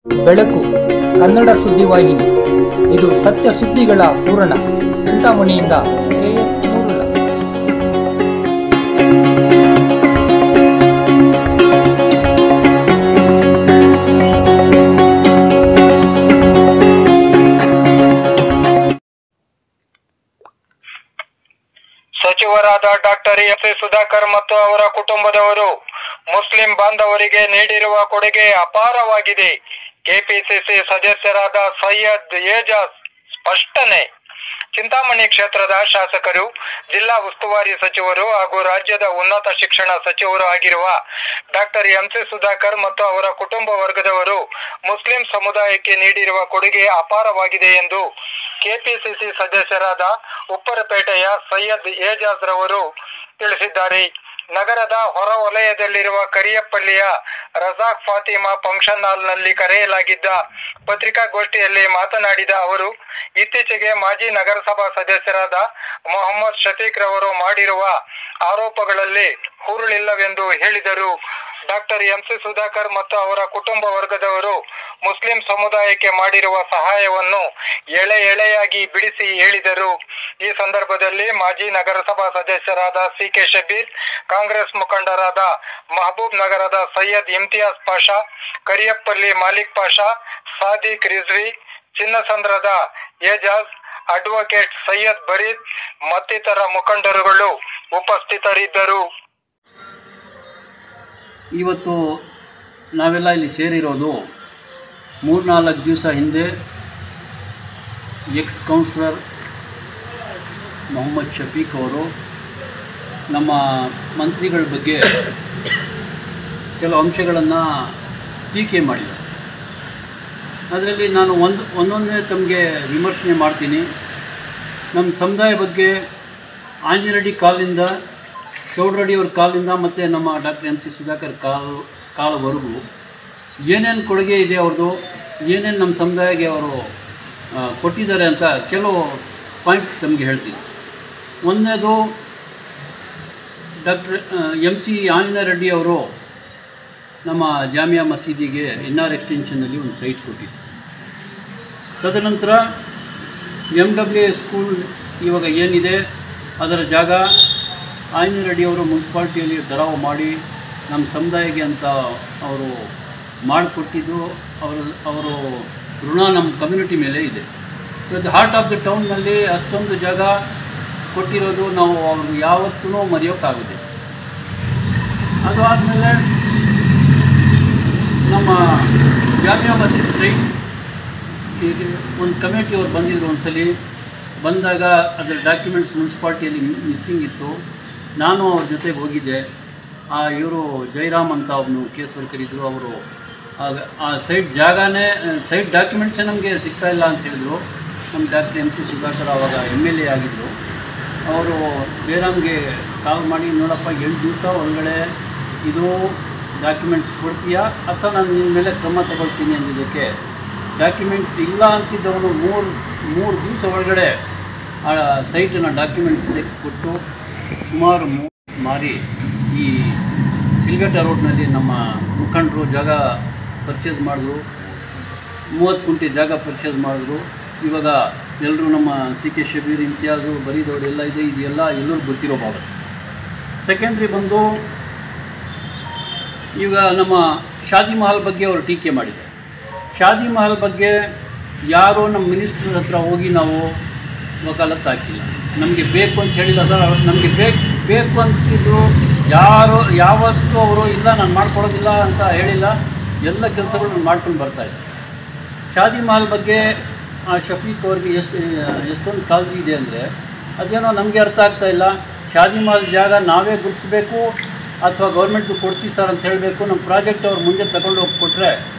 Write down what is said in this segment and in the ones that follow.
ಬೆಳಕು ಕನ್ನಡ ಸುದ್ದಿವಾಹಿನಿ. ಇದು ಸತ್ಯ ಸುದ್ದಿಗಳ ಪೂರಣ. ಚಿಂತಾಮಣಿಯಿಂದ KS ನೂರುಲ್ಲ. ಸಚಿವರಾದ ಡಾಕ್ಟರ್ ಎಂ.ಸಿ. ಸುಧಾಕರ್ ಮತ್ತು ಅವರ ಕುಟುಂಬದವರು ಮುಸ್ಲಿಂ ಬಾಂಧವರಿಗೆ ನೀಡಿರುವ ಕೊಡುಗೆ ಅಪಾರವಾಗಿದೆ. ಕೆಪಿಸಿಸಿ ಸದಸ್ಯರಾದ ಸೈಯದ್ ಏಜಾಜ್ ಸ್ಪಷ್ಟನೆ. ಚಿಂತಾಮಣಿ ಕ್ಷೇತ್ರದ ಶಾಸಕರು, ಜಿಲ್ಲಾ ಉಸ್ತುವಾರಿ ಸಚಿವರು ಹಾಗೂ ರಾಜ್ಯದ ಉನ್ನತ ಶಿಕ್ಷಣ ಸಚಿವರು ಆಗಿರುವ ಡಾಕ್ಟರ್ ಎಂ.ಸಿ. ಸುಧಾಕರ್ ಮತ್ತು ಅವರ ಕುಟುಂಬ ವರ್ಗದವರು ಮುಸ್ಲಿಂ ಸಮುದಾಯಕ್ಕೆ ನೀಡಿರುವ ಕೊಡುಗೆ ಅಪಾರವಾಗಿದೆ ಎಂದು ಕೆಪಿಸಿಸಿ ಸದಸ್ಯರಾದ ಉಪ್ಪರಪೇಟೆಯ ಸೈಯದ್ ಏಜಾಜ್ ರವರು ತಿಳಿಸಿದ್ದಾರೆ. ನಗರದ ಹೊರ ವಲಯದಲ್ಲಿರುವ ಕರಿಯಪ್ಪಳ್ಳಿಯ ರಜಾಕ್ ಫಾತಿಮಾ ಫಂಕ್ಷನ್ ಹಾಲ್ನಲ್ಲಿ ಕರೆಯಲಾಗಿದ್ದ ಪತ್ರಿಕಾಗೋಷ್ಠಿಯಲ್ಲಿ ಮಾತನಾಡಿದ ಅವರು, ಇತ್ತೀಚೆಗೆ ಮಾಜಿ ನಗರಸಭಾ ಸದಸ್ಯರಾದ ಮೊಹಮ್ಮದ್ ಶಫೀಕ್ ರವರು ಮಾಡಿರುವ ಆರೋಪಗಳಲ್ಲಿ ಹುರುಳಿಲ್ಲವೆಂದು ಹೇಳಿದರು. Doctor MC. ಸುಧಾಕರ್ ಮತ್ತು ಅವರ ಕುಟುಂಬ ವರ್ಗದವರು ಮುಸ್ಲಿಂ ಸಮುದಾಯಕ್ಕೆ ಮಾಡಿರುವ ಸಹಾಯವನ್ನು ಎಳೆ ಎಳೆಯಾಗಿ ಬಿಡಿಸಿ ಹೇಳಿದರು. ಈ ಸಂದರ್ಭದಲ್ಲಿ ಮಾಜಿ ನಗರಸಭಾ ಸದಸ್ಯರಾದ ಸಿ.ಕೆ. ಶಬೀರ್, ಕಾಂಗ್ರೆಸ್ ಮುಖಂಡರಾದ ಮಹಬೂಬ್ ನಗರದ ಸೈಯದ್ ಇಮ್ತಿಯಾಜ್ ಪಾಷಾ, ಕರಿಯಪ್ಪಲ್ಲಿ ಮಾಲಿಕ್ ಪಾಷಾ, ಸಾದಿಕ್ ರಿಜ್ವಿ, ಚಿನ್ನಸಂದ್ರದ ಏಜಾಜ್, ಅಡ್ವೊಕೇಟ್ ಸೈಯದ್ ಬರೀದ್ ಮತ್ತಿತರ ಮುಖಂಡರುಗಳು ಉಪಸ್ಥಿತರಿದ್ದರು. ಇವತ್ತು ನಾವೆಲ್ಲ ಇಲ್ಲಿ ಸೇರಿರೋದು 3-4 ದಿವಸ ಹಿಂದೆ ಎಕ್ಸ್ ಕೌನ್ಸಿಲರ್ ಮೊಹಮ್ಮದ್ ಶಫೀಕ್ ಅವರು ನಮ್ಮ ಮಂತ್ರಿಗಳ ಬಗ್ಗೆ ಕೆಲವು ಅಂಶಗಳನ್ನು ಟೀಕೆ ಮಾಡಿದರು. ಅದರಲ್ಲಿ ನಾನು ಒಂದೊಂದೇ ತಮಗೆ ವಿಮರ್ಶನೆ ಮಾಡ್ತೀನಿ. ನಮ್ಮ ಸಮುದಾಯ ಬಗ್ಗೆ ಆಂಜನೇಯ ರೆಡ್ಡಿ ಕಾಲದಿಂದ, ಚೌಡರೆಡ್ಡಿಯವ್ರ ಕಾಲದಿಂದ ಮತ್ತು ನಮ್ಮ ಡಾಕ್ಟರ್ ಎಂ.ಸಿ. ಸುಧಾಕರ್ ಕಾಲವರೆಗೂ ಏನೇನು ಕೊಡುಗೆ ಇದೆ ಅವ್ರದ್ದು, ಏನೇನು ನಮ್ಮ ಸಮುದಾಯಕ್ಕೆ ಅವರು ಕೊಟ್ಟಿದ್ದಾರೆ ಅಂತ ಕೆಲವು ಪಾಯಿಂಟ್ ತಮಗೆ ಹೇಳ್ತೀನಿ. ಒಂದನೇದು, ಡಾಕ್ಟರ್ ಎಂ.ಸಿ. ಆಂಜನೇಯ ರೆಡ್ಡಿ ಅವರು ನಮ್ಮ ಜಾಮಿಯಾ ಮಸೀದಿಗೆ NR ಎಕ್ಸ್ಟೆನ್ಷನ್ನಲ್ಲಿ ಒಂದು ಸೈಟ್ ಕೊಟ್ಟಿದ್ದರು. ತದನಂತರ MWA ಸ್ಕೂಲ್ ಇವಾಗ ಏನಿದೆ ಅದರ ಜಾಗ ಆಂಜನೇಯ ರೆಡ್ಡಿಯವರು ಮುನ್ಸಿಪಾಲ್ಟಿಯಲ್ಲಿ ಠರಾವು ಮಾಡಿ ನಮ್ಮ ಸಮುದಾಯಕ್ಕೆ ಅಂತ ಅವರು ಮಾಡಿಕೊಟ್ಟಿದ್ದು, ಅವರು ಋಣ ನಮ್ಮ ಕಮ್ಯುನಿಟಿ ಮೇಲೆ ಇದೆ. ಇವತ್ತು ಹಾರ್ಟ್ ಆಫ್ ದ ಟೌನ್ನಲ್ಲಿ ಅಷ್ಟೊಂದು ಜಾಗ ಕೊಟ್ಟಿರೋದು ನಾವು ಅವ್ರಿಗೆ ಯಾವತ್ತೂ ಮರೆಯೋಕ್ಕಾಗುತ್ತೆ. ಅದು ಆದಮೇಲೆ ನಮ್ಮ ಜಾಮಿಯಾ ಮಸ್ಜಿದ್ ಸೈಟ್ ಈಗ ಒಂದು ಕಮಿಟಿಯವ್ರು ಬಂದಿದ್ದರು. ಒಂದು ಬಂದಾಗ ಅದರ ಡಾಕ್ಯುಮೆಂಟ್ಸ್ ಮುನ್ಸಿಪಾಲ್ಟಿಯಲ್ಲಿ ಮಿಸ್ಸಿಂಗ್ ಇತ್ತು. ನಾನು ಅವ್ರ ಜೊತೆಗೆ ಹೋಗಿದ್ದೆ. ಇವರು ಜೈರಾಮ್ ಅಂತ ಒಬ್ಬನು ಕೇಸ್ ವರ್ಕರ್ ಇದ್ದರು. ಅವರು ಆ ಸೈಟ್ ಸೈಟ್ ಡಾಕ್ಯುಮೆಂಟ್ಸೇ ನಮಗೆ ಸಿಗ್ತಾಯಿಲ್ಲ ಅಂತ ಹೇಳಿದ್ರು. ನಮ್ಮ ಡಾಕ್ಟರ್ ಎಂ.ಸಿ. ಸುಧಾಕರ್ ಆವಾಗ MLA ಆಗಿದ್ದರು. ಅವರು ಜೈರಾಮ್ಗೆ ಕಾಲ್ ಮಾಡಿ, ನೋಡಪ್ಪ 8 ದಿವಸ ಒಳಗಡೆ ಇದು ಡಾಕ್ಯುಮೆಂಟ್ಸ್ ಕೊಡ್ತೀಯಾ ಅಥವಾ ನಾನು ನಿನ್ನ ಮೇಲೆ ಕ್ರಮ ತಗೊಳ್ತೀನಿ ಅಂದಿದ್ದಕ್ಕೆ, ಡಾಕ್ಯುಮೆಂಟ್ ಇಲ್ಲ ಅಂತಿದ್ದವನು 3 ದಿವಸ ಒಳಗಡೆ ಆ ಸೈಟನ್ನು ಡಾಕ್ಯುಮೆಂಟ್ ಕೊಟ್ಟು ಸುಮಾರು ಮಾರಿ ಈ ಸಿಲ್ಗಟ್ಟ ರೋಡ್ನಲ್ಲಿ ನಮ್ಮ ಮುಖಂಡರು ಜಾಗ ಪರ್ಚೇಸ್ ಮಾಡಿದ್ರು. 30 ಗುಂಟೆ ಜಾಗ ಪರ್ಚೇಸ್ ಮಾಡಿದ್ರು. ಇವಾಗ ಎಲ್ಲರೂ ನಮ್ಮ ಸಿ.ಕೆ. ಶಬೀರ್, ಇಮ್ತಿಯಾಜು, ಬರೀದವ್ರು ಎಲ್ಲ ಇದೆ. ಇದೆಲ್ಲ ಎಲ್ಲರೂ ಗೊತ್ತಿರೋ ಭಾಗ. ಸೆಕೆಂಡ್ರಿ ಬಂದು ಈಗ ನಮ್ಮ ಶಾದಿ ಮಹಲ್ ಬಗ್ಗೆ ಅವರು ಟೀಕೆ ಮಾಡಿದ್ದಾರೆ. ಶಾದಿ ಮಹಲ್ ಬಗ್ಗೆ ಯಾರೋ ನಮ್ಮ ಮಿನಿಸ್ಟ್ರ್ ಹತ್ರ ಹೋಗಿ ನಾವು ವಕಾಲತ್ತು ಹಾಕಿಲ್ಲ. ನಮಗೆ ಬೇಕು ಅಂತ ಹೇಳಿಲ್ಲ ಸರ್. ನಮಗೆ ಬೇಕು ಅಂತಿದ್ರು. ಯಾವತ್ತೂ ಅವರು ಇಲ್ಲ ನಾನು ಮಾಡ್ಕೊಡೋದಿಲ್ಲ ಅಂತ ಹೇಳಿಲ್ಲ. ಎಲ್ಲ ಕೆಲಸಗಳು ಮಾಡ್ಕೊಂಡು ಬರ್ತಾಯಿದ್ದೆ. ಶಾದಿ ಮಹಲ್ ಬಗ್ಗೆ ಶಫೀಕ್ ಅವ್ರಿಗೆ ಎಷ್ಟೊಂದು ಕಾಳಜಿ ಇದೆ ಅಂದರೆ ಅದೇನೋ ನಮಗೆ ಅರ್ಥ ಆಗ್ತಾಯಿಲ್ಲ. ಶಾದಿ ಮಹಲ್ ಜಾಗ ನಾವೇ ಗುರುತಿಸ್ಬೇಕು ಅಥವಾ ಗೌರ್ಮೆಂಟ್ಗೆ ಕೊಡಿಸಿ ಸರ್ ಅಂತ ಹೇಳಬೇಕು. ನಮ್ಮ ಪ್ರಾಜೆಕ್ಟ್ ಅವ್ರು ಮುಂದೆ ತಗೊಂಡು ಹೋಗಿ ಕೊಟ್ಟರೆ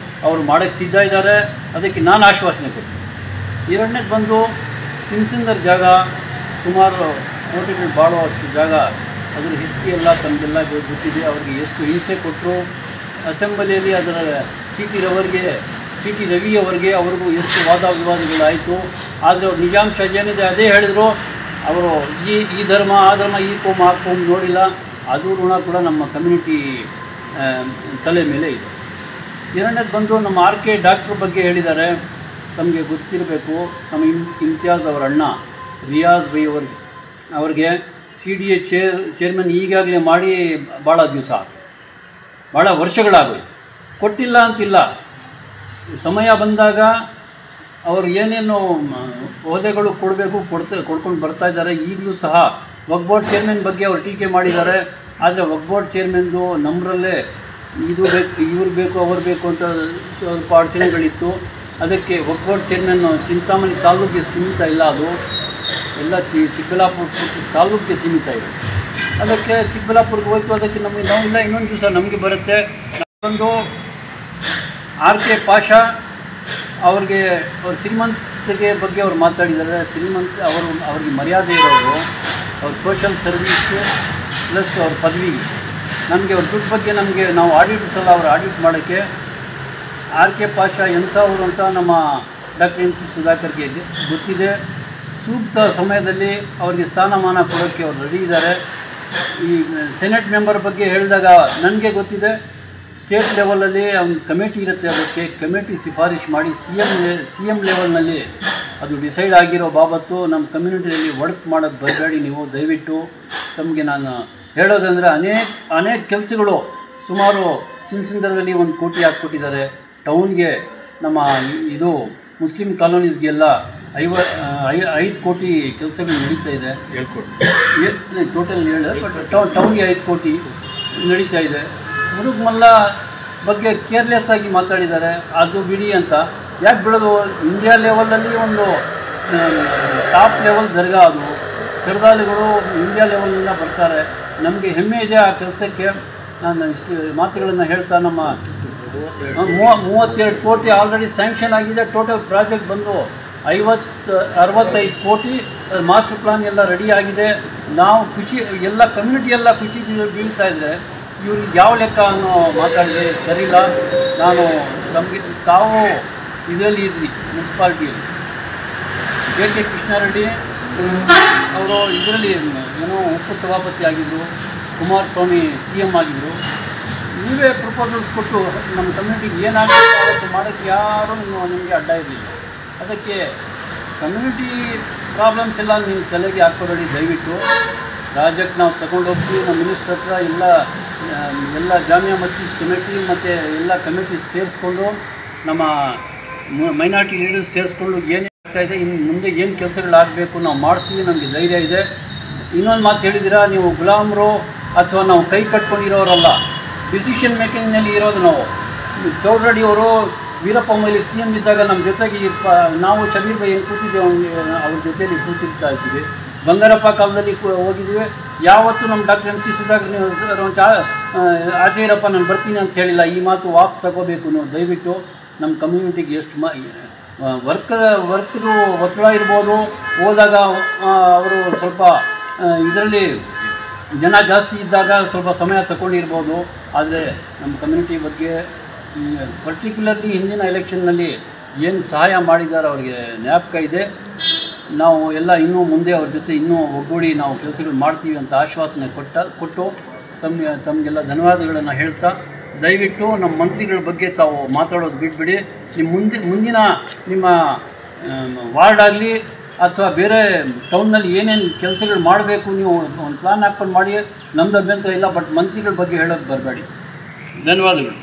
ಅವರು ಮಾಡೋಕ್ಕೆ ಸಿದ್ಧ ಇದ್ದಾರೆ. ಅದಕ್ಕೆ ನಾನು ಆಶ್ವಾಸನೆ ಕೊಡ್ತೀನಿ. ಎರಡನೇದು ಬಂದು ಸಿಂಸಂದರ್ ಜಾಗ ಸುಮಾರು ಕೋಟಿಗಳು ಬಾಳುವಷ್ಟು ಜಾಗ. ಅದರ ಹಿಸ್ಟ್ರಿ ಎಲ್ಲ ತಮಗೆಲ್ಲ ಗೊತ್ತಿದೆ. ಅವ್ರಿಗೆ ಎಷ್ಟು ಹಿಂಸೆ ಕೊಟ್ಟರು. ಅಸೆಂಬ್ಲಿಯಲ್ಲಿ ಅದರ ಸಿ ಟಿ ರವಿಯವರಿಗೆ ಅವ್ರಿಗೂ ಎಷ್ಟು ವಾದ ವಿವಾದಗಳಾಯಿತು. ಆದರೆ ಅವ್ರು ನಿಜಾಂಶ ಏನಿದೆ ಅದೇ ಹೇಳಿದರು. ಅವರು ಈ ಧರ್ಮ ಆ ಧರ್ಮ, ಈ ಕೋಮ ಆ ಕೋಮ ನೋಡಿಲ್ಲ. ಅದು ಋಣ ಕೂಡ ನಮ್ಮ ಕಮ್ಯುನಿಟಿ ತಲೆ ಮೇಲೆ ಇದೆ. ಎರಡನೇದು ಬಂದು ನಮ್ಮ RK ಡಾಕ್ಟ್ರ್ ಬಗ್ಗೆ ಹೇಳಿದ್ದಾರೆ. ತಮಗೆ ಗೊತ್ತಿರಬೇಕು, ನಮ್ಮ ಇಮ್ತಿಯಾಜ್ ಅವರ ಅಣ್ಣ ರಿಯಾಜ್ ಬೈ ಅವ್ರಿಗೆ CDA ಚೇರ್ಮನ್ ಈಗಾಗಲೇ ಮಾಡಿ ಭಾಳ ದಿವಸ, ಭಾಳ ವರ್ಷಗಳಾಗೋಯ್ತು. ಕೊಟ್ಟಿಲ್ಲ ಅಂತಿಲ್ಲ, ಸಮಯ ಬಂದಾಗ ಅವರು ಏನೇನು ಹೋದೆಗಳು ಕೊಡಬೇಕು ಕೊಡ್ಕೊಂಡು ಬರ್ತಾ ಇದ್ದಾರೆ. ಈಗಲೂ ಸಹ ವಕ್ಫ್ ಬೋರ್ಡ್ ಚೇರ್ಮನ್ ಬಗ್ಗೆ ಅವರು ಟೀಕೆ ಮಾಡಿದ್ದಾರೆ. ಆದರೆ ವಕ್ಫ್ ಬೋರ್ಡ್ ಚೇರ್ಮನ್ದು ನಮ್ಮರಲ್ಲೇ ಇದು ಬೇಕು, ಇವ್ರು ಬೇಕು, ಅವ್ರು ಬೇಕು ಅಂತ ಸ್ವಲ್ಪ ಅಡಚಣೆಗಳಿತ್ತು. ಅದಕ್ಕೆ ವಕ್ಫ್ ಬೋರ್ಡ್ ಚೇರ್ಮನ್ ಚಿಂತಾಮಣಿ ತಾಲೂಕಿಗೆ ಸೀಮಿತ ಇಲ್ಲ, ಅದು ಎಲ್ಲ ಚಿಕ್ಕಬಳ್ಳಾಪುರ ತಾಲೂಕಿಗೆ ಸೀಮಿತ ಇದೆ. ಅದಕ್ಕೆ ಚಿಕ್ಕಬಳ್ಳಾಪುರಕ್ಕೆ ಹೋಯ್ತು. ಅದಕ್ಕೆ ನಮಗೆ ನಾವಿಲ್ಲ, ಇನ್ನೊಂದು ದಿವಸ ನಮಗೆ ಬರುತ್ತೆ. ಒಂದು RK ಪಾಷಾ ಅವ್ರಿಗೆ ಅವ್ರ ಶ್ರೀಮಂತಿಗೆ ಬಗ್ಗೆ ಅವ್ರು ಮಾತಾಡಿದ್ದಾರೆ. ಅವ್ರಿಗೆ ಮರ್ಯಾದೆ ಇರೋರು, ಅವ್ರ ಸೋಷಲ್ ಸರ್ವೀಸು ಪ್ಲಸ್ ಅವ್ರ ಪದವಿ. ನಮಗೆ ಅವ್ರ ದುಡ್ಡು ಬಗ್ಗೆ ನಾವು ಆಡಿಟ್ಸ್ ಅಲ್ಲ, ಅವ್ರು ಆಡಿಟ್ ಮಾಡೋಕ್ಕೆ RK ಪಾಷಾ ಎಂಥವ್ರು ಅಂತ ನಮ್ಮ ಡಾಕ್ಟರ್ MC ಸುಧಾಕರ್ಗೆ ಗೊತ್ತಿದೆ. ಸೂಕ್ತ ಸಮಯದಲ್ಲಿ ಅವರಿಗೆ ಸ್ಥಾನಮಾನ ಕೊಡೋಕ್ಕೆ ಅವ್ರು ರೆಡಿ ಇದ್ದಾರೆ. ಈ ಸೆನೆಟ್ ಮೆಂಬರ್ ಬಗ್ಗೆ ಹೇಳಿದಾಗ ನನಗೆ ಗೊತ್ತಿದೆ, ಸ್ಟೇಟ್ ಲೆವೆಲಲ್ಲಿ ಒಂದು ಕಮಿಟಿ ಇರುತ್ತೆ. ಅದಕ್ಕೆ ಕಮಿಟಿ ಶಿಫಾರಿಶು ಮಾಡಿ CM ಲೆವೆಲ್ನಲ್ಲಿ ಅದು ಡಿಸೈಡ್ ಆಗಿರೋ ಬಾಬತ್ತು ನಮ್ಮ ಕಮ್ಯುನಿಟಿಯಲ್ಲಿ ವರ್ಕ್ ಮಾಡೋದು ಬರಬೇಡಿ ನೀವು ದಯವಿಟ್ಟು. ತಮಗೆ ನಾನು ಹೇಳೋದಂದರೆ ಅನೇಕ ಕೆಲಸಗಳು ಸುಮಾರು ಚಿನ್ನಸಂದ್ರದಲ್ಲಿ 1 ಕೋಟಿ ಹಾಕ್ಕೊಟ್ಟಿದ್ದಾರೆ. ಟೌನ್ಗೆ ನಮ್ಮ ಇದು ಮುಸ್ಲಿಂ ಕಾಲೋನೀಸ್ಗೆಲ್ಲ 5 ಕೋಟಿ ಕೆಲಸಗಳು ನಡೀತಾ ಇದೆ. 7 ಕೋಟಿ ಟೋಟಲ್ 7, ಬಟ್ ಟೌನ್ಗೆ 5 ಕೋಟಿ ನಡೀತಾ ಇದೆ. ಮುರುಗಮಲ್ಲ ಬಗ್ಗೆ ಕೇರ್ಲೆಸ್ ಆಗಿ ಮಾತಾಡಿದ್ದಾರೆ. ಅದು ಬಿಡಿ ಅಂತ ಯಾಕೆ ಬಿಡೋದು? ಇಂಡಿಯಾ ಲೆವೆಲಲ್ಲಿ ಒಂದು ಟಾಪ್ ಲೆವೆಲ್ ದರ್ಗಾ, ಅದು ಕರ್ದಾಲಿಗಳು ಇಂಡಿಯಾ ಲೆವೆಲಿಂದ ಬರ್ತಾರೆ. ನಮಗೆ ಹೆಮ್ಮೆ ಇದೆ ಆ ಕೆಲಸಕ್ಕೆ. ನಾನು ಇಷ್ಟು ಮಾತುಗಳನ್ನು ಹೇಳ್ತಾ, ನಮ್ಮ 32 ಕೋಟಿ ಆಲ್ರೆಡಿ ಸ್ಯಾಂಕ್ಷನ್ ಆಗಿದೆ. ಟೋಟಲ್ ಪ್ರಾಜೆಕ್ಟ್ ಬಂದು 65 ಕೋಟಿ. ಮಾಸ್ಟರ್ ಪ್ಲಾನ್ ಎಲ್ಲ ರೆಡಿ ಆಗಿದೆ. ನಾವು ಖುಷಿ, ಎಲ್ಲ ಕಮ್ಯುನಿಟಿ ಎಲ್ಲ ಖುಷಿ ಬೀಳ್ತಾ ಇದ್ದರೆ ಇವ್ರಿಗೆ ಯಾವ ಲೆಕ್ಕ ಅನ್ನೋ ಮಾತಾಡಿದೆ, ಸರಿಲ್ಲ. ನಾನು ನಮಗೆ ತಾವು ಇದರಲ್ಲಿ ಇದ್ರಿ, ಮುನ್ಸಿಪಾಲ್ಟಿಯಲ್ಲಿ JK ಕೃಷ್ಣಾರೆಡ್ಡಿ ಅವರು ಇದರಲ್ಲಿ ಏನೋ ಉಪಸಭಾಪತಿ ಆಗಿದ್ದರು, ಕುಮಾರಸ್ವಾಮಿ CM ಆಗಿದ್ದರು. ನೀವೇ ಪ್ರಪೋಸಲ್ಸ್ ಕೊಟ್ಟು ನಮ್ಮ ಕಮ್ಯುನಿಟಿಗೆ ಏನಾಗುತ್ತೆ ಅವತ್ತು ಮಾಡೋಕ್ಕೆ ಯಾರೂ ನಿಮಗೆ ಅಡ್ಡ ಇರಲಿಲ್ಲ. ಅದಕ್ಕೆ ಕಮ್ಯುನಿಟಿ ಪ್ರಾಬ್ಲಮ್ಸ್ ಎಲ್ಲ ನಿಮ್ಮ ತಲೆಗೆ ಹಾಕ್ಕೊಬೇಡಿ ದಯವಿಟ್ಟು. ಪ್ರಾಜೆಕ್ಟ್ ನಾವು ತಗೊಂಡು ಹೋಗ್ತೀವಿ. ನಮ್ಮ ಮಿನಿಸ್ಟ್ರ್ ಹತ್ರ ಎಲ್ಲ ಜಾಮಿಯಾ ಮಸ್ಜಿದ್ ಕಮಿಟಿ ಮತ್ತು ಎಲ್ಲ ಕಮಿಟಿ ಸೇರಿಸ್ಕೊಂಡು, ನಮ್ಮ ಮೈನಾರಿಟಿ ಲೀಡರ್ಸ್ ಸೇರಿಸ್ಕೊಂಡು ಏನು ಆಗ್ತಾಯಿದೆ, ಇನ್ನು ಮುಂದೆ ಏನು ಕೆಲಸಗಳಾಗಬೇಕು ನಾವು ಮಾಡಿಸ್ತೀವಿ, ನಮಗೆ ಧೈರ್ಯ ಇದೆ. ಇನ್ನೊಂದು ಮಾತು ಹೇಳಿದ್ದೀರಾ, ನೀವು ಗುಲಾಮರು ಅಥವಾ ನಾವು ಕೈ ಕಟ್ಕೊಂಡಿರೋರಲ್ಲ, ಡಿಸಿಷನ್ ಮೇಕಿಂಗ್ನಲ್ಲಿ ಇರೋದು ನಾವು. ಚೌಡ್ರೆಡ್ಡಿ ಅವರು ವೀರಪ್ಪ ಮೊಯ್ಲಿ CM ಇದ್ದಾಗ ನಮ್ಮ ಜೊತೆಗೆ ನಾವು ಶಬೀರ್ ಬೈ ಕೂತಿದ್ದೇವೆ, ಅವ್ರ ಜೊತೆಯಲ್ಲಿ ಕೂತಿರ್ತಾ ಇದ್ದೀವಿ. ಬಂಗಾರಪ್ಪ ಕಾಲದಲ್ಲಿ ಹೋಗಿದ್ದೀವಿ. ಯಾವತ್ತೂ ನಮ್ಮ ಡಾಕ್ಟರ್ MC ಸುಧಾಕರ್ ಆಚೆ ಇರಪ್ಪ ನಾನು ಬರ್ತೀನಿ ಅಂತ ಹೇಳಿಲ್ಲ. ಈ ಮಾತು ವಾಪಸ್ ತಗೋಬೇಕು ನೀವು ದಯವಿಟ್ಟು. ನಮ್ಮ ಕಮ್ಯುನಿಟಿಗೆ ಎಷ್ಟು ವರ್ಕ್ದು ಒತ್ತಡ ಇರ್ಬೋದು, ಹೋದಾಗ ಅವರು ಸ್ವಲ್ಪ ಇದರಲ್ಲಿ ಜನ ಜಾಸ್ತಿ ಇದ್ದಾಗ ಸ್ವಲ್ಪ ಸಮಯ ತಗೊಂಡಿರ್ಬೋದು. ಆದರೆ ನಮ್ಮ ಕಮ್ಯುನಿಟಿ ಬಗ್ಗೆ ಪರ್ಟಿಕ್ಯುಲರ್ಲಿ ಹಿಂದಿನ ಎಲೆಕ್ಷನ್ನಲ್ಲಿ ಏನು ಸಹಾಯ ಮಾಡಿದ್ದಾರೆ ಅವ್ರಿಗೆ ಜ್ಞಾಪಕ ಇದೆ. ನಾವು ಎಲ್ಲ ಇನ್ನೂ ಮುಂದೆ ಅವ್ರ ಜೊತೆ ಇನ್ನೂ ಒಗ್ಗೂಡಿ ನಾವು ಕೆಲಸಗಳು ಮಾಡ್ತೀವಿ ಅಂತ ಆಶ್ವಾಸನೆ ಕೊಟ್ಟು ತಮಗೆಲ್ಲ ಧನ್ಯವಾದಗಳನ್ನು ಹೇಳ್ತಾ, ದಯವಿಟ್ಟು ನಮ್ಮ ಮಂತ್ರಿಗಳ ಬಗ್ಗೆ ತಾವು ಮಾತಾಡೋದು ಬಿಟ್ಬಿಡಿ. ಮುಂದಿನ ನಿಮ್ಮ ವಾರ್ಡ್ ಆಗಲಿ ಅಥವಾ ಬೇರೆ ಟೌನ್ನಲ್ಲಿ ಏನೇನು ಕೆಲಸಗಳು ಮಾಡಬೇಕು ನೀವು ಒಂದು ಪ್ಲಾನ್ ಹಾಕ್ಕೊಂಡು ಮಾಡಿ, ನಮ್ಮದು ಅಭ್ಯಂತರ ಇಲ್ಲ. ಬಟ್ ಮಂತ್ರಿಗಳ ಬಗ್ಗೆ ಹೇಳೋದು ಬರಬೇಡಿ. ಧನ್ಯವಾದಗಳು.